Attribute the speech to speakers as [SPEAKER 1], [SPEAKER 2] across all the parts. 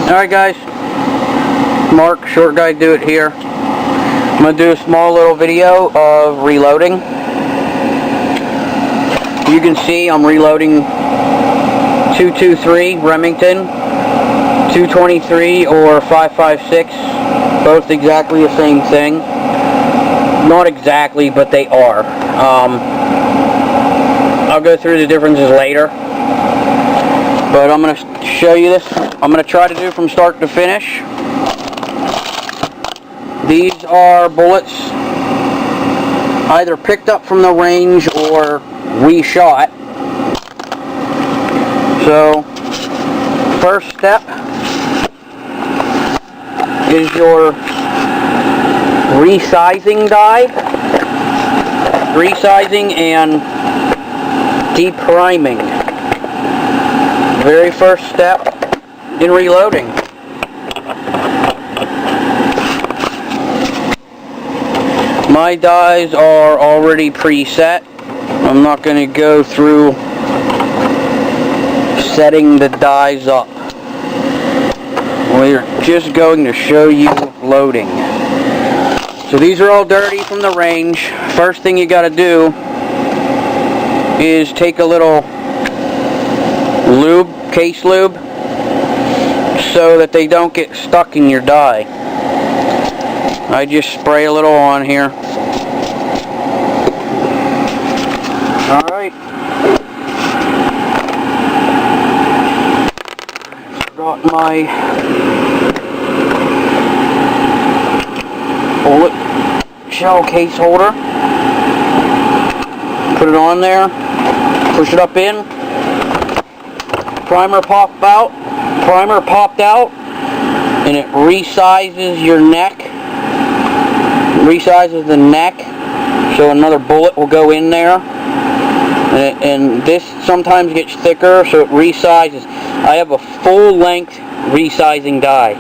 [SPEAKER 1] Alright guys, Mark, Short Guy Do It here. I'm going to do a small little video of reloading. You can see I'm reloading 223 Remington, 223 or 5.56, both exactly the same thing. Not exactly, but they are. I'll go through the differences later. But I'm going to show you this. I'm going to try to do from start to finish. These are bullets either picked up from the range or reshot. So, first step is your resizing die. Resizing and depriming. Very first step in reloading. My dies are already preset. I'm not going to go through setting the dies up. We're just going to show you loading. So these are all dirty from the range. First thing you got to do is take a little lube, case lube, so that they don't get stuck in your die. I just spray a little on here. Alright. Got my bullet shell case holder. Put it on there. Push it up in. Primer popped out, and it resizes your neck, resizes the neck, so another bullet will go in there, and this sometimes gets thicker, so it resizes. I have a full length resizing die,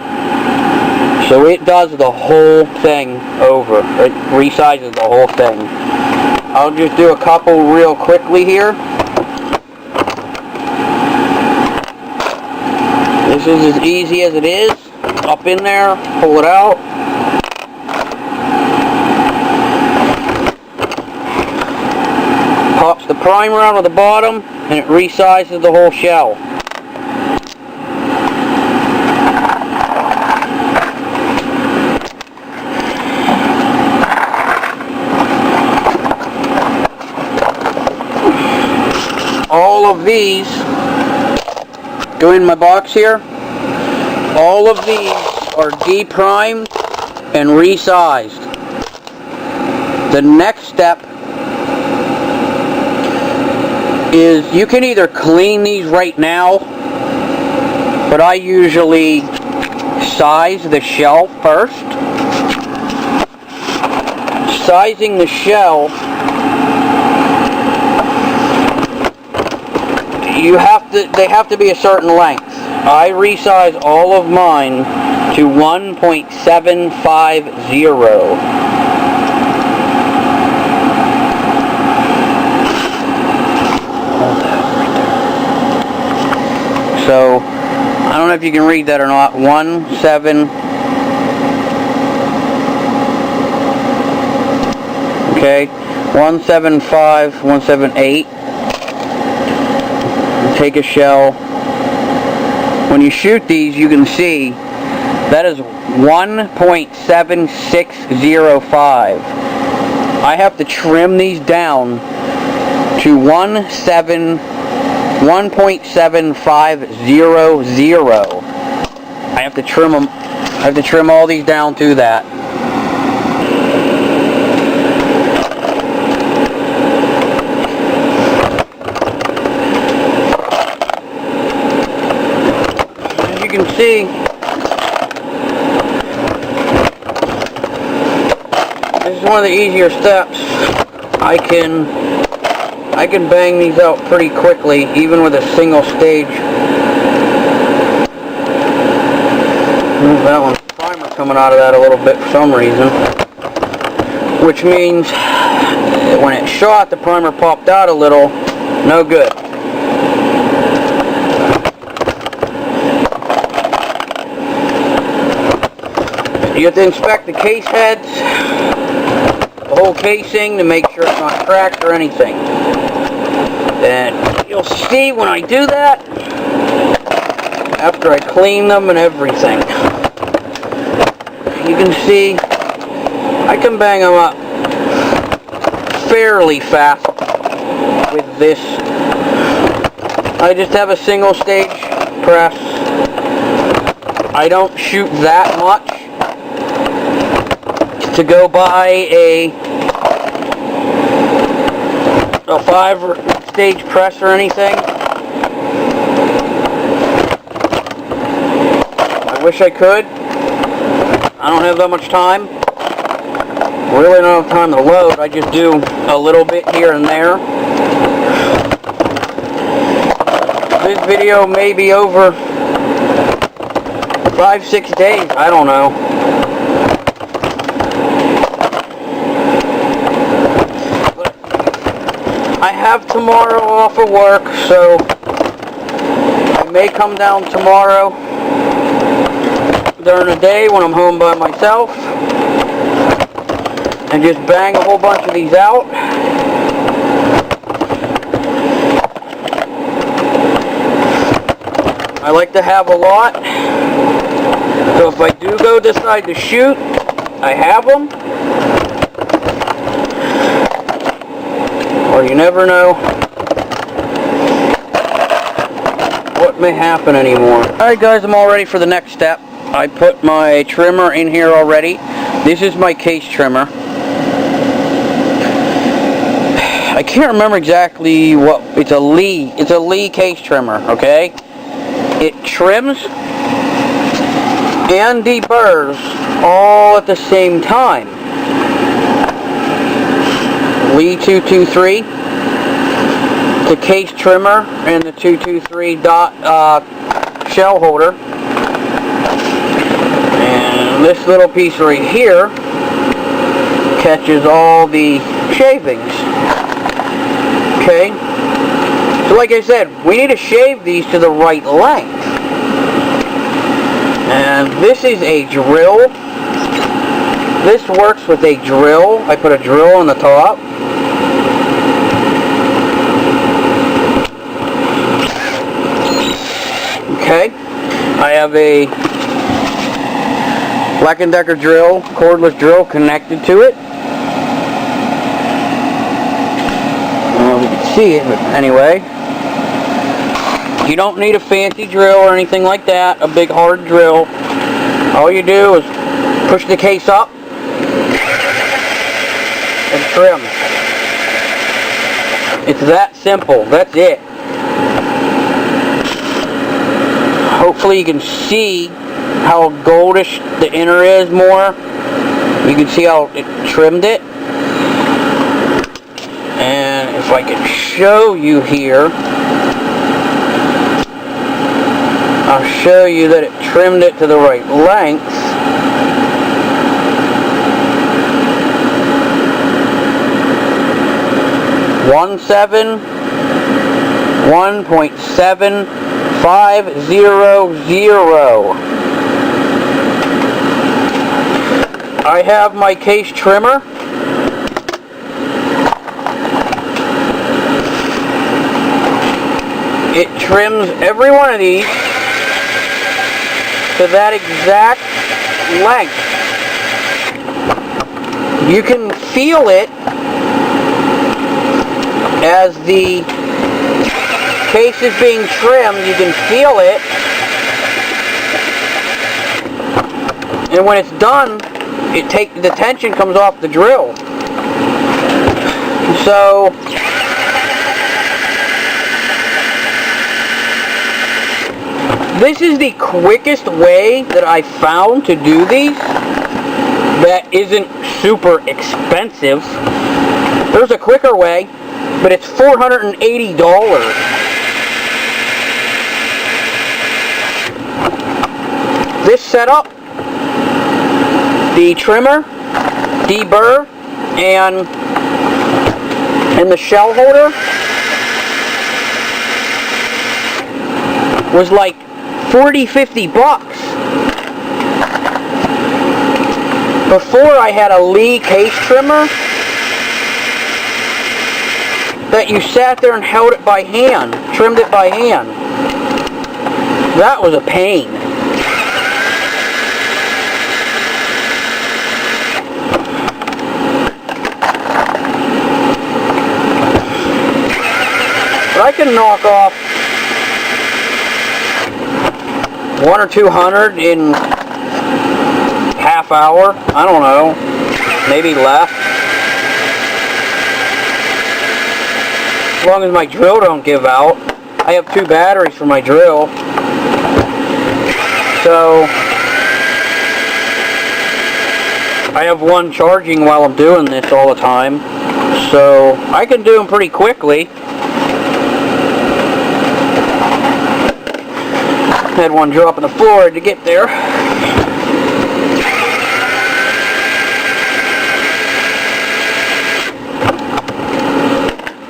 [SPEAKER 1] so it does the whole thing over. It resizes the whole thing. I'll just do a couple real quickly here. This is as easy as it is. Up in there, pull it out. Pops the primer out of the bottom, and it resizes the whole shell. All of these go in my box here. All of these are deprimed and resized. The next step is you can either clean these right now, but I usually size the shell first. Sizing the shell, they have to be a certain length. I resize all of mine to 1.750. So, I don't know if you can read that or not. 1.7. Okay, 1.75, 1.78. Take a shell. When you shoot these, you can see that is 1.7605. I have to trim these down to 1.7500. I have to trim them. I have to trim all these down to that. You can see this is one of the easier steps. I can bang these out pretty quickly, even with a single stage. That one's primer coming out of that a little bit for some reason, which means when it shot, the primer popped out a little. No good. You have to inspect the case heads, the whole casing, to make sure it's not cracked or anything. And you'll see when I do that, after I clean them and everything, you can see I can bang them up fairly fast with this. I just have a single stage press. I don't shoot that much to go buy a 5-stage press or anything. I wish I could. I don't have that much time. Really don't have time to load. I just do a little bit here and there. This video may be over 5-6 days. I don't know. But I have tomorrow off of work, so I may come down tomorrow during the day when I'm home by myself and just bang a whole bunch of these out. I like to have a lot, so if I do decide to shoot, I have them. Or you never know what may happen anymore. Alright guys, I'm all ready for the next step. I put my trimmer in here already. This is my case trimmer. I can't remember exactly what, it's a Lee case trimmer, okay? It trims and deburrs all at the same time. Lee 223, the case trimmer, and the 223 shell holder. And this little piece right here catches all the shavings. Okay? So like I said, we need to shave these to the right length. And this is a drill. This works with a drill. I put a drill on the top. Okay. I have a Black & Decker drill, cordless drill connected to it. I don't know if you can see it, but anyway. You don't need a fancy drill or anything like that, a big hard drill. All you do is push the case up and trim. It's that simple. That's it. Hopefully you can see how goldish the inner is more. You can see how it trimmed it. And if I can show you here, I'll show you that it trimmed it to the right length. .7500. I have my case trimmer. It trims every one of these to that exact length. You can feel it as the case is being trimmed. You can feel it, and when it's done, the tension comes off the drill. So this is the quickest way that I found to do these that isn't super expensive. There's a quicker way, but it's $480. This setup, the trimmer, deburr, and the shell holder was like $40-50. Before I had a Lee case trimmer that you sat there and held it by hand, trimmed it by hand. That was a pain. But I can knock off 100 or 200 in half hour. I don't know, maybe less. As long as my drill don't give out. I have 2 batteries for my drill. So I have one charging while I'm doing this all the time. So I can do them pretty quickly. Had one drop on the floor to get there.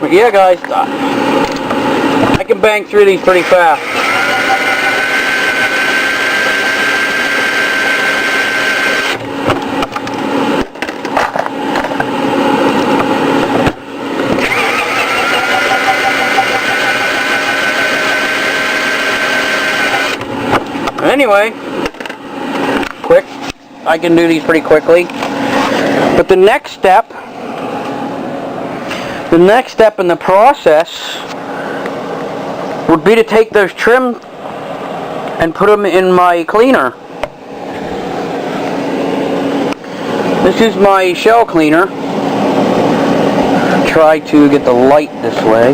[SPEAKER 1] But yeah, guys, I can bang through these pretty fast. Anyway, quick, I can do these pretty quickly. But the next step in the process would be to take those trim and put them in my cleaner. This is my shell cleaner. Try to get the light this way.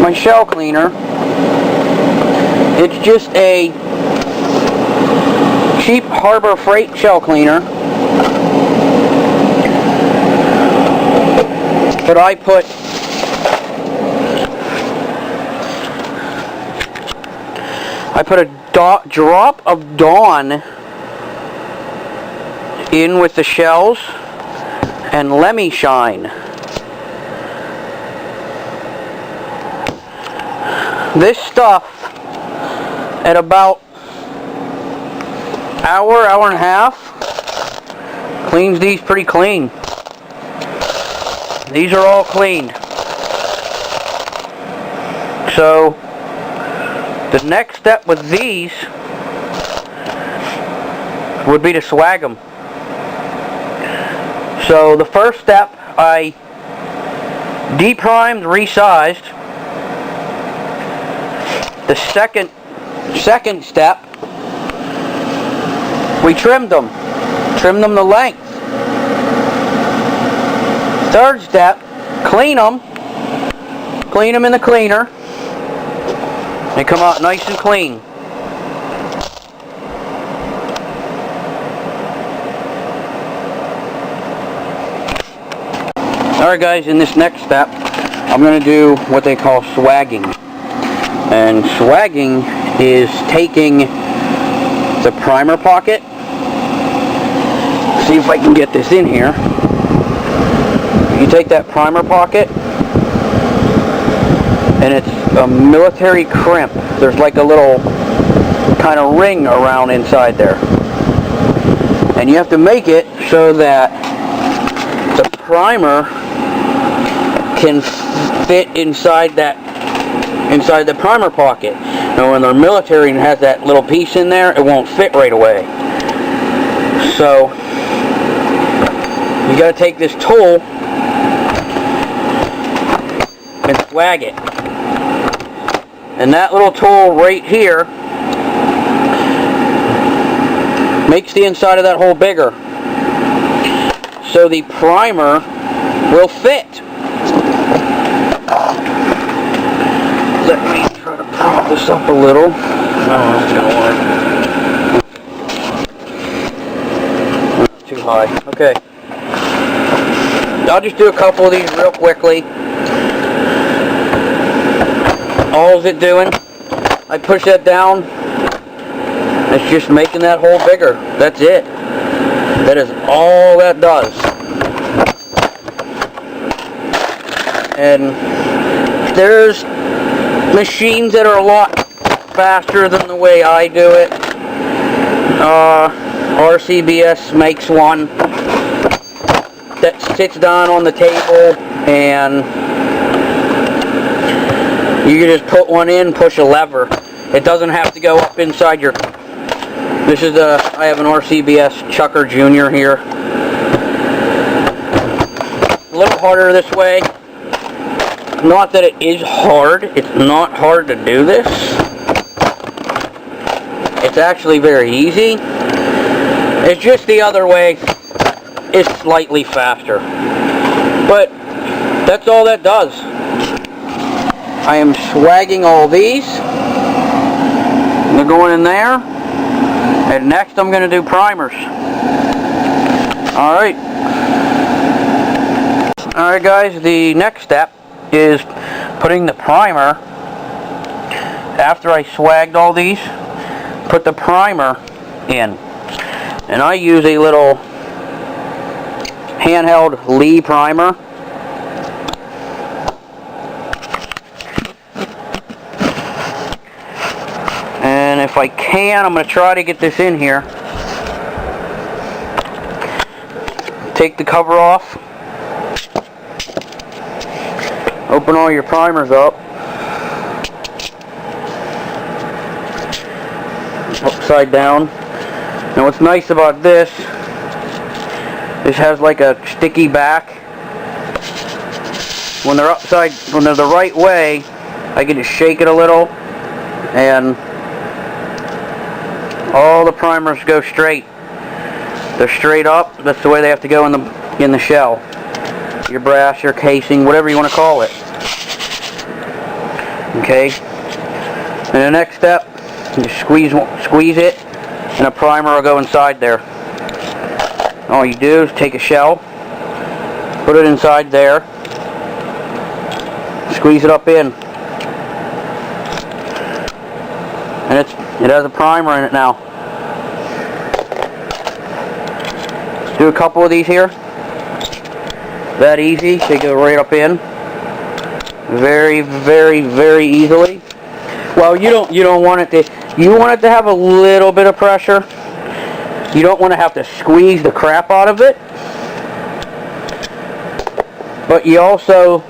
[SPEAKER 1] My shell cleaner. It's just a cheap Harbor Freight shell cleaner. But I put a drop of Dawn in with the shells and Lemmy Shine. This stuff at about hour and a half cleans these pretty clean. These are all cleaned. So the next step with these would be to swag them. So the first step, I deprimed, resized. The second step, we trimmed them the length. Third step, clean them in the cleaner. They come out nice and clean. Alright guys, in this next step, I'm going to do what they call swagging. And swagging is taking the primer pocket. See if I can get this in here. You take that primer pocket, and it's a military crimp. There's like a little kind of ring around inside there. And you have to make it so that the primer can fit inside the primer pocket. Now when they're military and has that little piece in there, it won't fit right away. So you got to take this tool and swag it. And that little tool right here makes the inside of that hole bigger, so the primer will fit. Let me try to prop this up a little. Oh, it's gonna work. Too high. Okay. I'll just do a couple of these real quickly. All is it doing, I push that down, it's just making that hole bigger. That's it. That is all that does. And there's machines that are a lot faster than the way I do it. RCBS makes one that sits down on the table, and you can just put one in, push a lever. It doesn't have to go up inside your... This is I have an RCBS Chucker Jr. here. A little harder this way. Not that it is hard. It's not hard to do this. It's actually very easy. It's just the other way is slightly faster. But that's all that does. I am swagging all these. They're going in there. And next I'm going to do primers. Alright. Alright guys, the next step is putting the primer. After I swagged all these, put the primer in. And I use a little handheld Lee primer. And if I can, I'm going to try to get this in here. Take the cover off. Open all your primers up. Upside down. Now what's nice about this has like a sticky back. When they're the right way, I can just shake it a little and all the primers go straight. They're straight up. That's the way they have to go in the shell. Your brass, your casing, whatever you want to call it. Okay. And the next step, you squeeze it, and a primer will go inside there. All you do is take a shell, put it inside there, squeeze it up in, and it has a primer in it now. Let's do a couple of these here. That easy, they go right up in. Very, very, very easily. Well, you don't want it to. You want it to have a little bit of pressure. You don't want to have to squeeze the crap out of it. But you also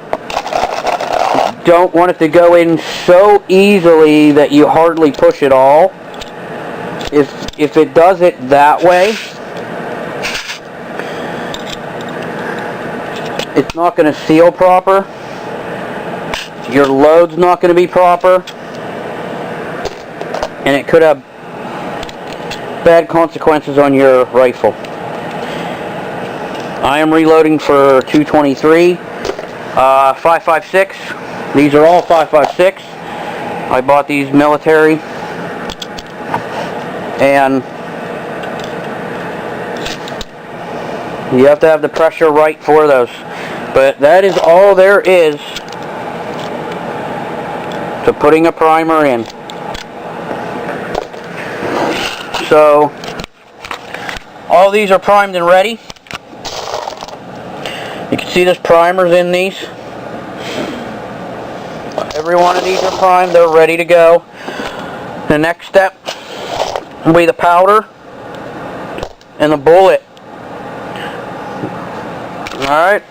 [SPEAKER 1] don't want it to go in so easily that you hardly push it all. If it does it that way, it's not going to seal proper. Your load's not going to be proper. And it could have bad consequences on your rifle. I am reloading for 223, 5.56. These are all 5.56. I bought these military. And you have to have the pressure right for those. But that is all there is to putting a primer in. So all these are primed and ready. You can see there's primers in these. Every one of these are primed. They're ready to go. The next step will be the powder and the bullet. Alright.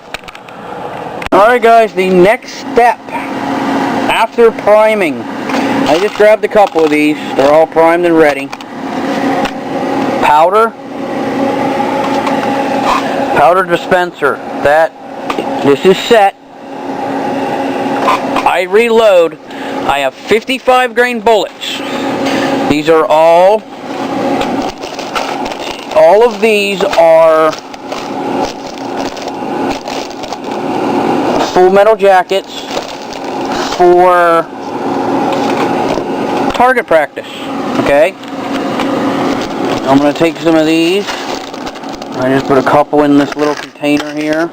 [SPEAKER 1] Alright guys, the next step after priming, I just grabbed a couple of these. They're all primed and ready. Powder dispenser. This is set. I reload. I have 55 grain bullets. These are all of these are full metal jackets for target practice. Okay? I'm going to take some of these. I just put a couple in this little container here.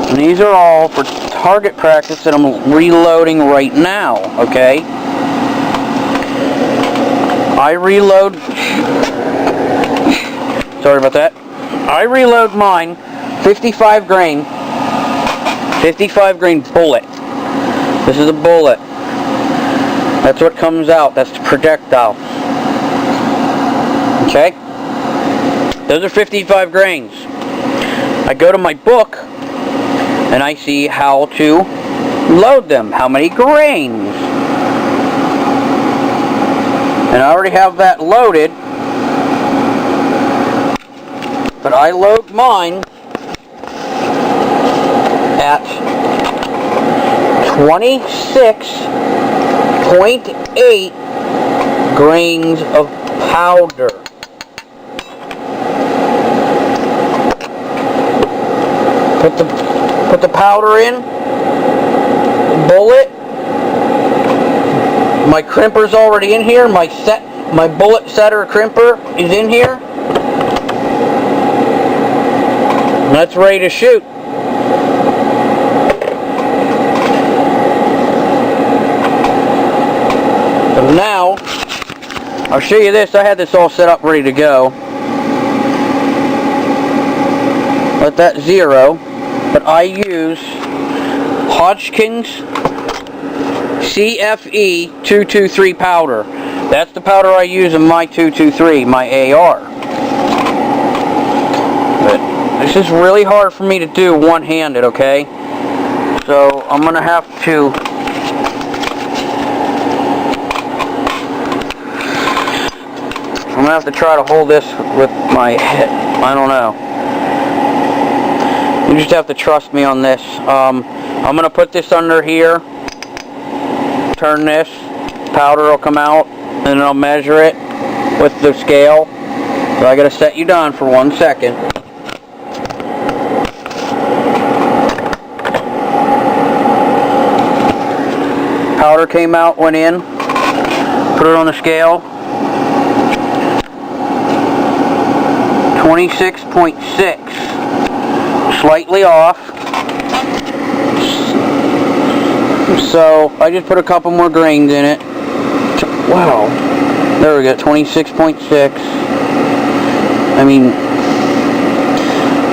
[SPEAKER 1] And these are all for target practice that I'm reloading right now, okay? I reload... Sorry about that. I reload mine 55 grain bullet. This is a bullet. That's what comes out. That's the projectile. Okay? Those are 55 grains. I go to my book and I see how to load them. How many grains? And I already have that loaded. But I load mine at 26.8 grains of powder. Put the powder in, bullet. My crimper's already in here. My bullet setter crimper is in here. And that's ready to shoot. So now, I'll show you this. I had this all set up ready to go. Let that zero. But I use Hodgkin's CFE 223 powder. That's the powder I use in my 223, my AR. But this is really hard for me to do one-handed, okay? So I'm gonna have to try to hold this with my head. I don't know. You just have to trust me on this. I'm going to put this under here. Turn this. Powder will come out. And then I'll measure it with the scale. So I got to set you down for 1 second. Powder came out, went in. Put it on the scale. 26.6. Slightly off. So I just put a couple more grains in it. Wow. There we go. 26.6. I mean,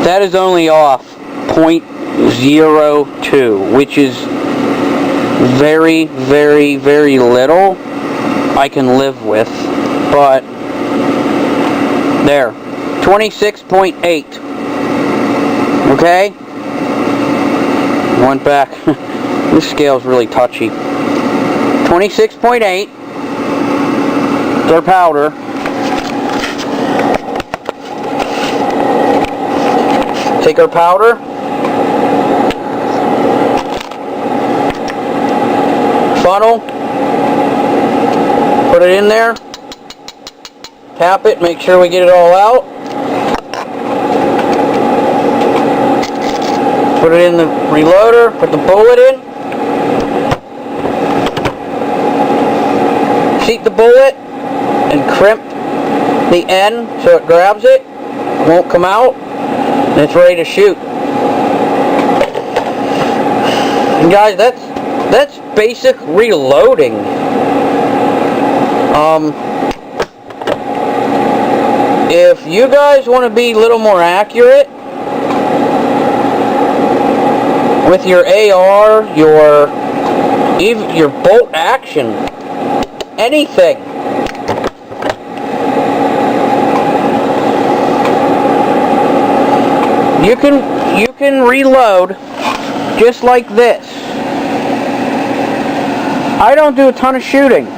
[SPEAKER 1] that is only off 0.02, which is very, very, very little. I can live with. But there. 26.8. Okay? Went back. This scale's really touchy. 26.8. Their powder. Take our powder. Funnel. Put it in there. Tap it. Make sure we get it all out. Put it in the reloader, put the bullet in. Seat the bullet and crimp the end so it grabs it. It won't come out. And it's ready to shoot. And guys, that's basic reloading. If you guys want to be a little more accurate with your AR, even your bolt action, anything. You can reload just like this. I don't do a ton of shooting.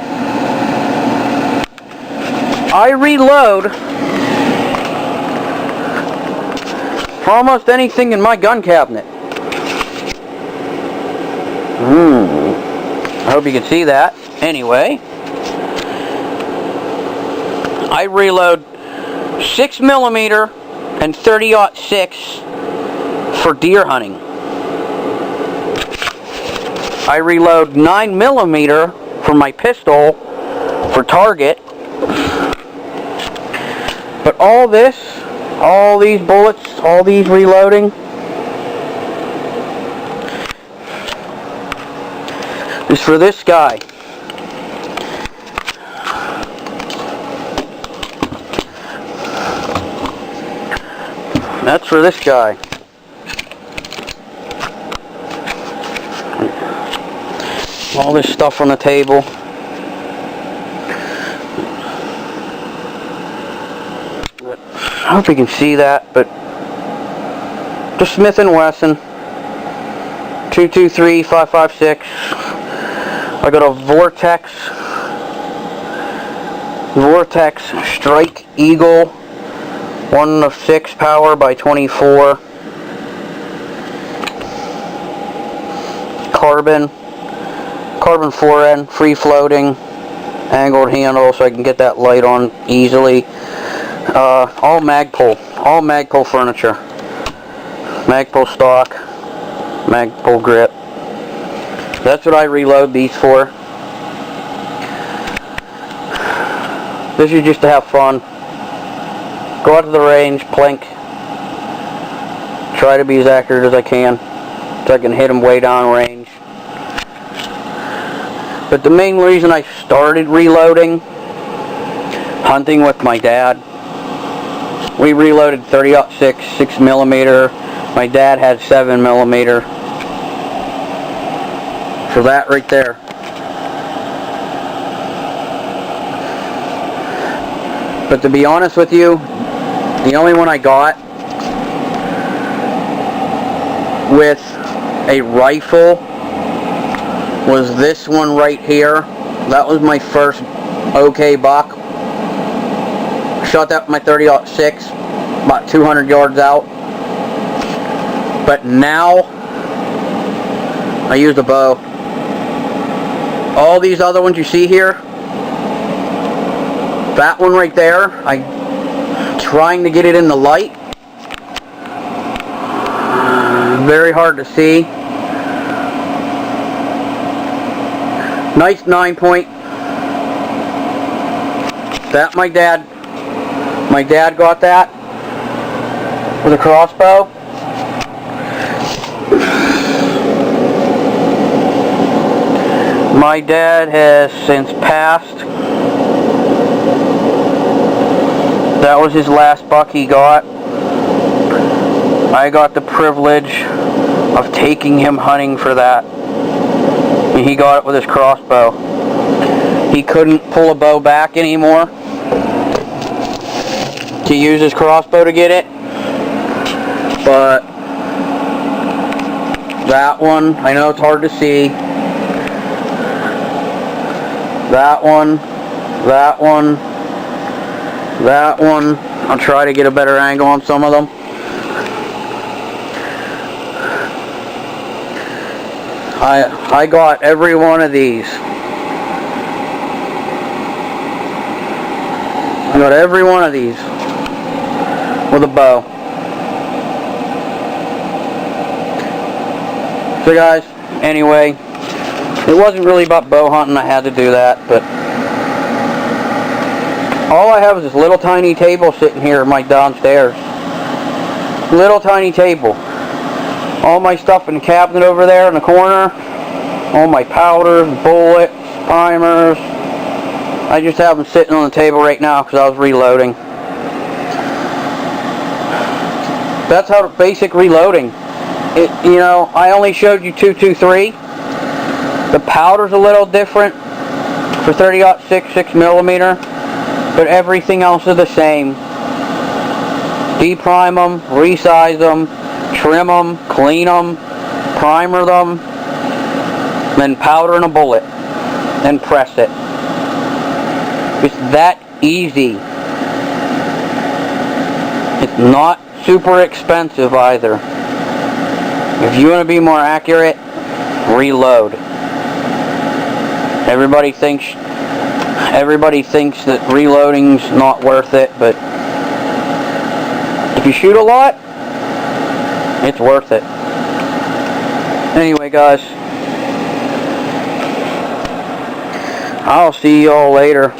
[SPEAKER 1] I reload for almost anything in my gun cabinet. I hope you can see that. Anyway, I reload 6mm and 30-06 for deer hunting. I reload 9mm for my pistol for target. But all this, all these bullets, all these reloading is for this guy. That's for this guy. All this stuff on the table. I hope you can see that, but the Smith & Wesson 223-556. I got a Vortex Strike Eagle 1/6 power by 24. Carbon forend, free floating, angled handle so I can get that light on easily. All Magpul furniture. Magpul stock, Magpul grip. That's what I reload these for. This is just to have fun. Go out to the range, plink. Try to be as accurate as I can so I can hit them way down range. But the main reason I started reloading, hunting with my dad, we reloaded 30-06 6mm. My dad had 7mm. So that right there. But to be honest with you, the only one I got with a rifle was this one right here. That was my first OK buck. Shot that with my 30-06, about 200 yards out. But now I use a bow. All these other ones you see here, that one right there, I'm trying to get it in the light. Very hard to see. Nice 9-point. That my dad got that with a crossbow. My dad has since passed. That was his last buck he got. I got the privilege of taking him hunting for that. And he got it with his crossbow. He couldn't pull a bow back anymore to use his crossbow to get it. But that one, I know it's hard to see. That one, that one, that one. I'll try to get a better angle on some of them. I got every one of these. I got every one of these with a bow. So guys, anyway, it wasn't really about bow hunting. I had to do that, but all I have is this little tiny table sitting here in my downstairs. Little tiny table. All my stuff in the cabinet over there in the corner. All my powders, bullets, primers. I just have them sitting on the table right now because I was reloading. That's how basic reloading. You know, I only showed you 223. The powder's a little different for 30-06 6mm, but everything else is the same. Deprime them, resize them, trim them, clean them, primer them, then powder in a bullet, then press it. It's that easy. It's not super expensive either. If you want to be more accurate, reload. Everybody thinks that reloading's not worth it, but if you shoot a lot, it's worth it. Anyway, guys, I'll see you all later.